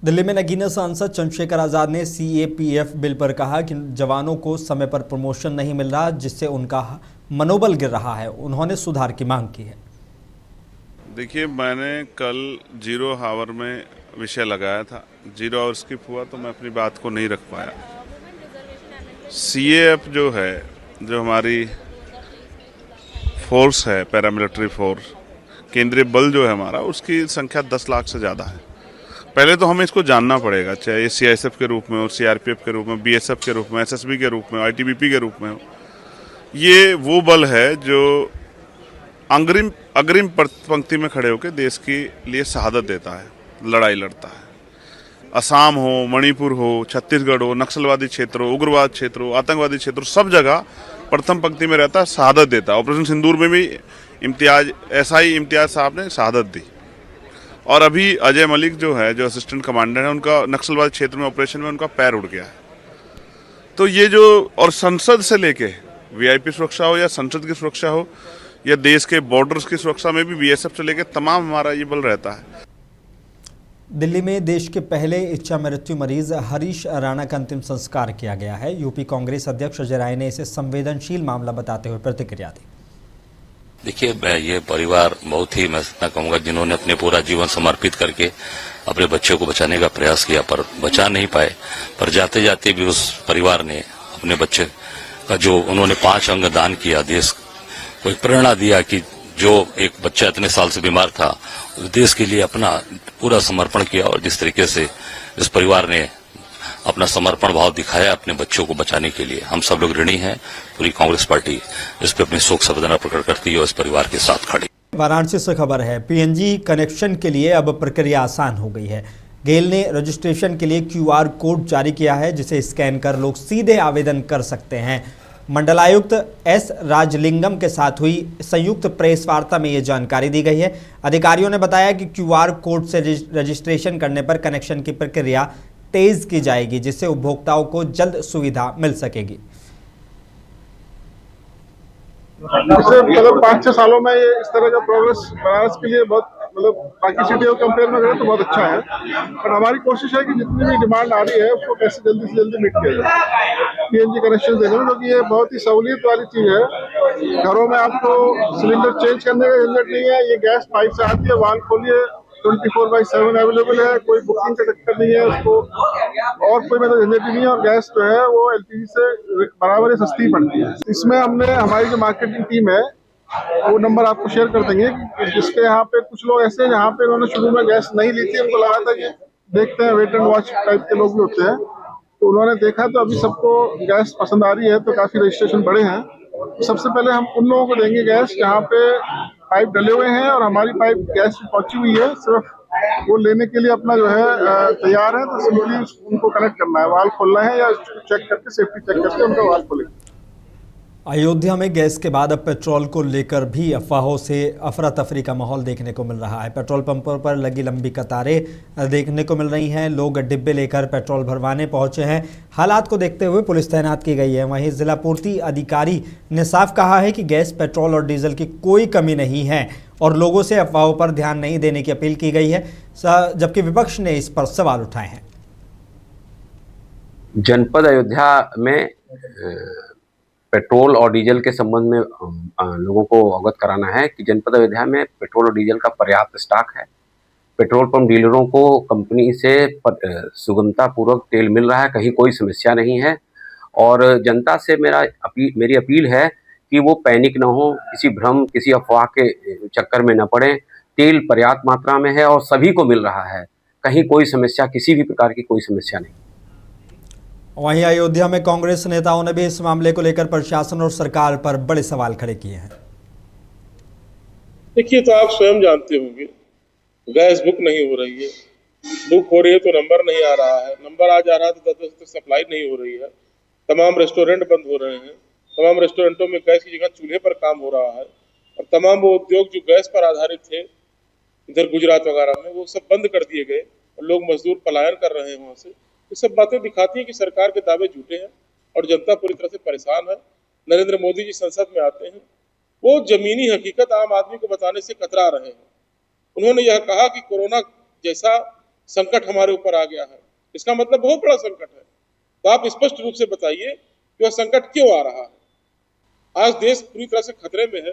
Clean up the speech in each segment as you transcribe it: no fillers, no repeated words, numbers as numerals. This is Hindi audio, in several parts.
दिल्ली में नगीना सांसद चंद्रशेखर आजाद ने सीएपीएफ बिल पर कहा कि जवानों को समय पर प्रमोशन नहीं मिल रहा, जिससे उनका मनोबल गिर रहा है। उन्होंने सुधार की मांग की है। देखिए, मैंने कल 0 आवर में विषय लगाया था। 0 आवर स्किप हुआ तो मैं अपनी बात को नहीं रख पाया। सीएएफ जो है, जो हमारी फोर्स है, पैरामिलिट्री फोर्स, केंद्रीय बल जो है हमारा, उसकी संख्या 10 लाख से ज़्यादा है। पहले तो हमें इसको जानना पड़ेगा, चाहे ये सीआईएसएफ के रूप में हो, सीआरपीएफ के रूप में, बीएसएफ के रूप में, एसएसबी के रूप में, आईटीबीपी के रूप में हो। ये वो बल है जो अग्रिम पंक्ति में खड़े होकर देश के लिए शहादत देता है, लड़ाई लड़ता है। असम हो, मणिपुर हो, छत्तीसगढ़ हो, नक्सलवादी क्षेत्र हो, उग्रवाद क्षेत्र हो, आतंकवादी क्षेत्र हो, सब जगह प्रथम पंक्ति में रहता है, शहादत देता है। ऑपरेशन सिंदूर में भी एसआई इम्तियाज साहब ने शहादत दी। और अभी अजय मलिक जो है, जो असिस्टेंट कमांडर है, उनका नक्सलवादी क्षेत्र में ऑपरेशन में उनका पैर उड़ गया है। तो ये जो, और संसद से लेके वीआईपी सुरक्षा हो या संसद की सुरक्षा हो या देश के बॉर्डर्स की सुरक्षा में भी बीएसएफ से लेके तमाम हमारा ये बल रहता है। दिल्ली में देश के पहले इच्छा मृत्यु मरीज हरीश राणा का अंतिम संस्कार किया गया है। यूपी कांग्रेस अध्यक्ष अजय राय ने इसे संवेदनशील मामला बताते हुए प्रतिक्रिया दी। देखिए, ये परिवार बहुत ही, मैं इतना कहूंगा, जिन्होंने अपने पूरा जीवन समर्पित करके अपने बच्चे को बचाने का प्रयास किया, पर बचा नहीं पाए। पर जाते जाते भी उस परिवार ने अपने बच्चे का, जो उन्होंने 5 अंग दान किया, देश को एक प्रेरणा दिया कि जो एक बच्चा इतने साल से बीमार था, उस देश के लिए अपना पूरा समर्पण किया। और जिस तरीके से इस परिवार ने अपना समर्पण भाव दिखाया अपने बच्चों को बचाने के लिए, हम सब लोग ऋणी हैं। पूरी कांग्रेस पार्टी इस पर अपनी शोक संवेदना प्रकट करती है और इस परिवार के साथ खड़ी। वाराणसी से खबर है, पीएनजी कनेक्शन के लिए अब प्रक्रिया आसान हो गई है। गेल ने रजिस्ट्रेशन के लिए क्यूआर कोड जारी किया है, जिसे स्कैन कर लोग सीधे आवेदन कर सकते हैं। मंडलायुक्त एस राजलिंगम के साथ हुई संयुक्त प्रेस वार्ता में ये जानकारी दी गई है। अधिकारियों ने बताया कि क्यूआर कोड से रजिस्ट्रेशन करने पर कनेक्शन की प्रक्रिया तेज की जाएगी, जिससे उपभोक्ताओं को जल्द सुविधा मिल सकेगी। पिछले 5-6 सालों में ये इस तरह का प्रोग्रेस बनारस के लिए बहुत, बाकी सिटियों के कंपेयर में करें तो बहुत अच्छा है। पर हमारी कोशिश है कि जितनी भी डिमांड आ रही है उसको कैसे जल्दी से जल्दी मीट किया जाए पीएनजी कनेक्शन देने में, क्योंकि ये बहुत ही सहूलियत वाली चीज है। घरों में आपको सिलेंडर चेंज करने का झंझट नहीं है। ये गैस पाइप से आती है, वाल्व खोलिए, 24/7 अवेलेबल है, कोई बुकिंग का चक्कर नहीं है उसको, और कोई झंझट नहीं है। और गैस जो है वो एलपीजी से बराबर ही सस्ती पड़ती है। इसमें हमने, हमारी जो मार्केटिंग टीम है, वो नंबर आपको शेयर कर देंगे, जिसके यहाँ पे कुछ लोग ऐसे हैं जहाँ पे उन्होंने शुरू में गैस नहीं ली थी, उनको लगा था कि देखते हैं, वेट एंड वॉच टाइप के लोग भी होते हैं, तो उन्होंने देखा तो अभी सबको गैस पसंद आ रही है, तो काफी रजिस्ट्रेशन बढ़े हैं। सबसे पहले हम उन लोगों को देंगे गैस जहाँ पे पाइप डले हुए हैं और हमारी पाइप गैस पहुंची हुई है, सिर्फ वो लेने के लिए अपना जो है तैयार है, तो सिंपली उनको कनेक्ट करना है, वाल्व खोलना है या चेक करके, सेफ्टी चेक करके उनका वाल्व खोलेंगे। अयोध्या में गैस के बाद अब पेट्रोल को लेकर भी अफवाहों से अफरा तफरी का माहौल देखने को मिल रहा है। पेट्रोल पंपों पर लगी लंबी कतारें देखने को मिल रही हैं। लोग डिब्बे लेकर पेट्रोल भरवाने पहुंचे हैं। हालात को देखते हुए पुलिस तैनात की गई है। वहीं जिला पूर्ति अधिकारी ने साफ कहा है कि गैस, पेट्रोल और डीजल की कोई कमी नहीं है और लोगों से अफवाहों पर ध्यान नहीं देने की अपील की गई है, जबकि विपक्ष ने इस पर सवाल उठाए हैं। जनपद अयोध्या में पेट्रोल और डीजल के संबंध में लोगों को अवगत कराना है कि जनपद अयोध्या में पेट्रोल और डीजल का पर्याप्त स्टॉक है। पेट्रोल पंप डीलरों को कंपनी से सुगमता पूर्वक तेल मिल रहा है, कहीं कोई समस्या नहीं है। और जनता से मेरी अपील है कि वो पैनिक न हो, किसी भ्रम, किसी अफवाह के चक्कर में न पड़े। तेल पर्याप्त मात्रा में है और सभी को मिल रहा है, कहीं कोई समस्या, किसी भी प्रकार की कोई समस्या नहीं। वहीं अयोध्या में कांग्रेस नेताओं ने भी इस मामले को लेकर प्रशासन और सरकार पर बड़े सवाल खड़े किए हैं। देखिए, तो आप स्वयं जानते होंगे, गैस बुक नहीं हो रही है, बुक हो रही है तो नंबर नहीं आ रहा है, नंबर आ जा रहा है तो 10 तक सप्लाई नहीं हो रही है। तमाम रेस्टोरेंट बंद हो रहे हैं, तमाम रेस्टोरेंटों में गैस की जगह चूल्हे पर काम हो रहा है, और तमाम वो उद्योग जो गैस पर आधारित थे इधर गुजरात वगैरह में, वो सब बंद कर दिए गए और लोग मजदूर पलायन कर रहे हैं वहां से। ये सब बातें दिखाती हैं कि सरकार के दावे झूठे हैं और जनता पूरी तरह से परेशान है। नरेंद्र मोदी जी संसद में आते हैं, वो जमीनी हकीकत आम आदमी को बताने से कतरा रहे हैं। उन्होंने यह कहा कि कोरोना जैसा संकट हमारे ऊपर आ गया है। इसका मतलब बहुत बड़ा संकट है। तो आप स्पष्ट रूप से बताइए कि वह संकट क्यों आ रहा है। आज देश पूरी तरह से खतरे में है।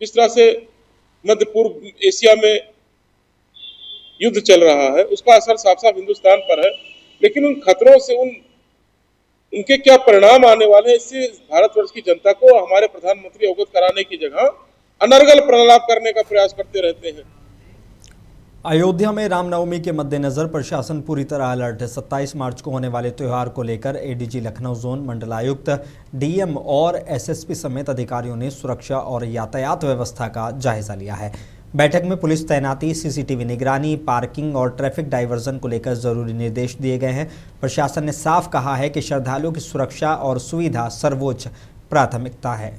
जिस तरह से मध्य पूर्व एशिया में युद्ध चल रहा है, उसका असर साफ साफ हिंदुस्तान पर है। लेकिन उन खतरों से उनके क्या परिणाम आने वाले हैं, इससे भारतवर्ष की जनता को हमारे प्रधानमंत्री अवगत कराने की जगह अनर्गल प्रलाप करने का प्रयास करते रहते हैं। अयोध्या में रामनवमी के मद्देनजर प्रशासन पूरी तरह अलर्ट है। 27 मार्च को होने वाले त्यौहार को लेकर एडीजी लखनऊ जोन, मंडलायुक्त, डीएम और एसएसपी समेत अधिकारियों ने सुरक्षा और यातायात व्यवस्था का जायजा लिया है। बैठक में पुलिस तैनाती, सीसीटीवी निगरानी, पार्किंग और ट्रैफिक डाइवर्जन को लेकर जरूरी निर्देश दिए गए हैं। प्रशासन ने साफ कहा है कि श्रद्धालुओं की सुरक्षा और सुविधा सर्वोच्च प्राथमिकता है।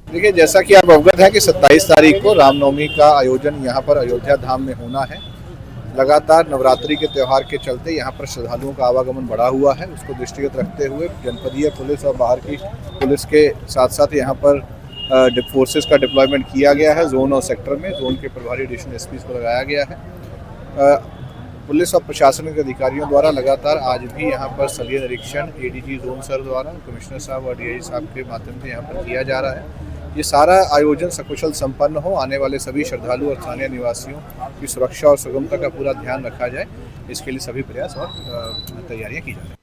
देखिए, जैसा कि आप अवगत हैं कि 27 तारीख को रामनवमी का आयोजन यहाँ पर अयोध्या धाम में होना है। लगातार नवरात्रि के त्यौहार के चलते यहाँ पर श्रद्धालुओं का आवागमन बढ़ा हुआ है। उसको दृष्टिगत रखते हुए जनपदीय पुलिस और बाहर की पुलिस के साथ साथ यहाँ पर फोर्सेस का डिप्लॉयमेंट किया गया है। जोन और सेक्टर में जोन के प्रभारी एडिशनल एसपी को लगाया गया है। पुलिस और प्रशासनिक अधिकारियों द्वारा लगातार आज भी यहाँ पर स्थलीय निरीक्षण एडीजी जोन सर द्वारा, कमिश्नर साहब और डीआईजी साहब के माध्यम से यहाँ पर किया जा रहा है। ये सारा आयोजन सकुशल संपन्न हो, आने वाले सभी श्रद्धालु और स्थानीय निवासियों की सुरक्षा और सुगमता का पूरा ध्यान रखा जाए, इसके लिए सभी प्रयास और तैयारियां की जा रही हैं।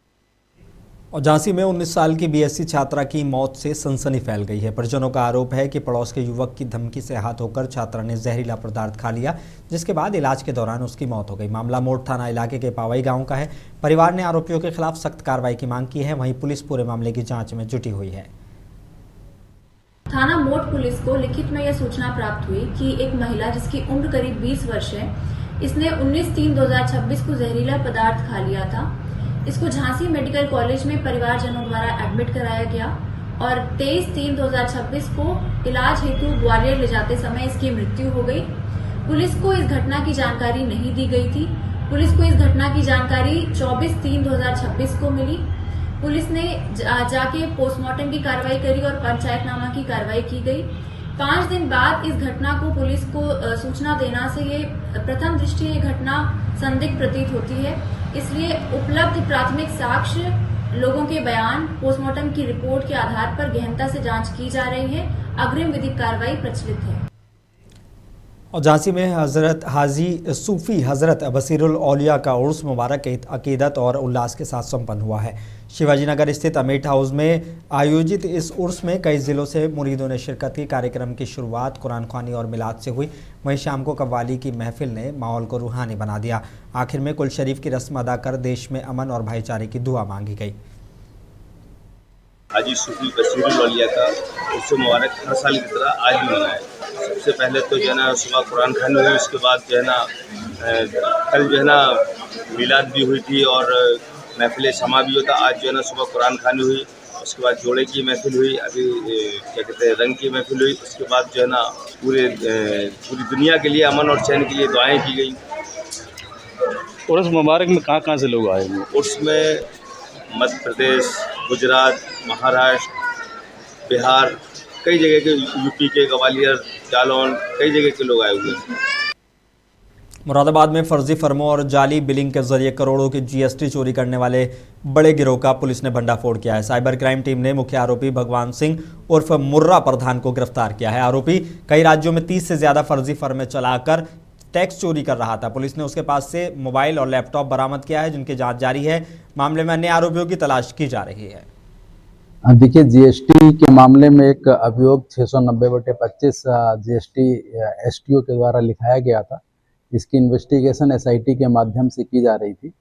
और झांसी में 19 साल की बीएससी छात्रा की मौत से सनसनी फैल गई है। परिजनों का आरोप है कि पड़ोस के युवक की धमकी से आहत होकर छात्रा ने जहरीला पदार्थ खा लिया, जिसके बाद इलाज के दौरान उसकी मौत हो गई। मामला मोड़ थाना इलाके के पावई गांव का है। परिवार ने आरोपियों के खिलाफ सख्त कार्रवाई की मांग की है। वहीं पुलिस पूरे मामले की जाँच में जुटी हुई है। थाना मोड़ पुलिस को लिखित में यह सूचना प्राप्त हुई कि एक महिला जिसकी उम्र करीब 20 वर्ष है, इसने 19/3/2026 को जहरीला पदार्थ खा लिया था। इसको झांसी मेडिकल कॉलेज में परिवारजनों द्वारा एडमिट कराया गया और 23/3/2026 को इलाज हेतु ग्वालियर ले जाते समय इसकी मृत्यु हो गई। पुलिस को इस घटना की जानकारी नहीं दी गई थी। पुलिस को इस घटना की जानकारी 24/3/2026 को मिली। पुलिस ने जाके पोस्टमार्टम की कार्रवाई करी और पंचायतनामा की कार्रवाई की गई। 5 दिन बाद इस घटना को पुलिस को सूचना देना से ये प्रथम दृष्टया ये घटना संदिग्ध प्रतीत होती है। इसलिए उपलब्ध प्राथमिक साक्ष्य, लोगों के बयान, पोस्टमार्टम की रिपोर्ट के आधार पर गहनता से जांच की जा रही है। अग्रिम विधिक कार्रवाई प्रचलित है। और झांसी में हजरत हाजी सूफी हजरत बसीरुल औलिया का उर्स मुबारक अकीदत और उल्लास के साथ संपन्न हुआ है। शिवाजी नगर स्थित अमेट हाउस में आयोजित इस उर्स में कई जिलों से मुरीदों ने शिरकत की। कार्यक्रम की शुरुआत कुरान ख्वानी और मिलाद से हुई। वहीं शाम को कव्वाली की महफिल ने माहौल को रूहानी बना दिया। आखिर में कुल शरीफ की रस्म अदा कर देश में अमन और भाईचारे की दुआ मांगी गई। हाजी सूफी बसीरुल औलिया का उर्स मुबारक हर साल की तरह आज भी मनाया। सबसे पहले तो जो है ना सुबह कुरान खानी हुई, उसके बाद जो है ना कल जो है ना मिलाद भी हुई थी और महफिल शमा भी होता। आज जो है ना सुबह कुरान खानी हुई, उसके बाद जोड़े की महफिल हुई, अभी क्या कहते हैं रंग की महफिल हुई। उसके बाद जो है ना पूरी दुनिया के लिए अमन और चैन के लिए दुआएं की गई। उर्स मुबारक में कहाँ से लोग आए हैं? उर्स में मध्य प्रदेश, गुजरात, महाराष्ट्र, बिहार, कई जगह के, यूपी के, ग्वालियर, जालौन, कई जगह के लोग आए हुए हैं। मुरादाबाद में फर्जी फर्मों और जाली बिलिंग के जरिए करोड़ों की जीएसटी चोरी करने वाले बड़े गिरोह का पुलिस ने भंडाफोड़ किया है। साइबर क्राइम टीम ने मुख्य आरोपी भगवान सिंह उर्फ मुर्रा प्रधान को गिरफ्तार किया है। आरोपी कई राज्यों में 30 से ज्यादा फर्जी फर्में चलाकर टैक्स चोरी कर रहा था। पुलिस ने उसके पास से मोबाइल और लैपटॉप बरामद किया है, जिनकी जांच जारी है। मामले में अन्य आरोपियों की तलाश की जा रही है। देखिए, जीएसटी के मामले में एक अभियोग 690/25 जीएसटी एसटीओ के द्वारा लिखाया गया था। इसकी इन्वेस्टिगेशन एसआईटी के माध्यम से की जा रही थी।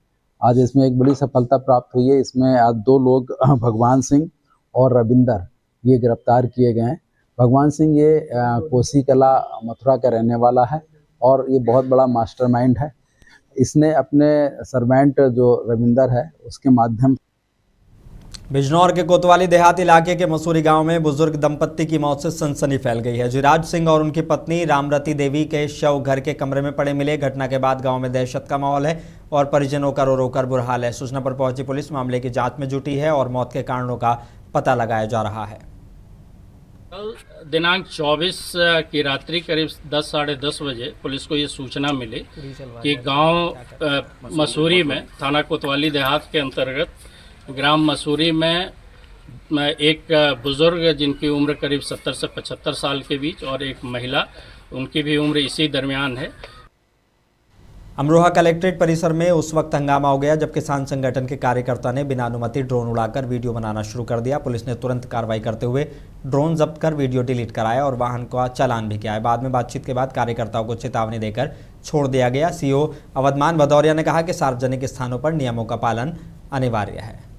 आज इसमें एक बड़ी सफलता प्राप्त हुई है। इसमें आज 2 लोग भगवान सिंह और रविंदर ये गिरफ्तार किए गए हैं। भगवान सिंह ये कोसी कला मथुरा का रहने वाला है और ये बहुत बड़ा मास्टरमाइंड है। इसने अपने सर्वेंट जो रविंदर है उसके माध्यम। बिजनौर के कोतवाली देहात इलाके के मसूरी गांव में बुजुर्ग दंपत्ति की मौत से सनसनी फैल गई है। जिराज सिंह और उनकी पत्नी रामरती देवी के शव घर के कमरे में पड़े मिले। घटना के बाद गांव में दहशत का माहौल है और परिजनों का रो रो कर बुरा हाल है। सूचना पर पहुंची पुलिस मामले की जांच में जुटी है और मौत के कारणों का पता लगाया जा रहा है। कल दिनांक 24 की रात्रि करीब 10 साढ़े 10 बजे पुलिस को ये सूचना मिली कि गांव मसूरी में थाना कोतवाली देहात के अंतर्गत ग्राम मसूरी में एक बुजुर्ग जिनकी उम्र करीब 70 से 75 साल के बीच और एक महिला उनकी भी उम्र इसी दरमियान है। अमरोहा कलेक्ट्रेट परिसर में उस वक्त हंगामा हो गया जब किसान संगठन के कार्यकर्ता ने बिना अनुमति ड्रोन उड़ाकर वीडियो बनाना शुरू कर दिया। पुलिस ने तुरंत कार्रवाई करते हुए ड्रोन जब्त कर वीडियो डिलीट कराया और वाहन का चालान भी किया है। बाद में बातचीत के बाद कार्यकर्ताओं को चेतावनी देकर छोड़ दिया गया। सीओ अवधमान भदौरिया ने कहा कि सार्वजनिक स्थानों पर नियमों का पालन अनिवार्य है।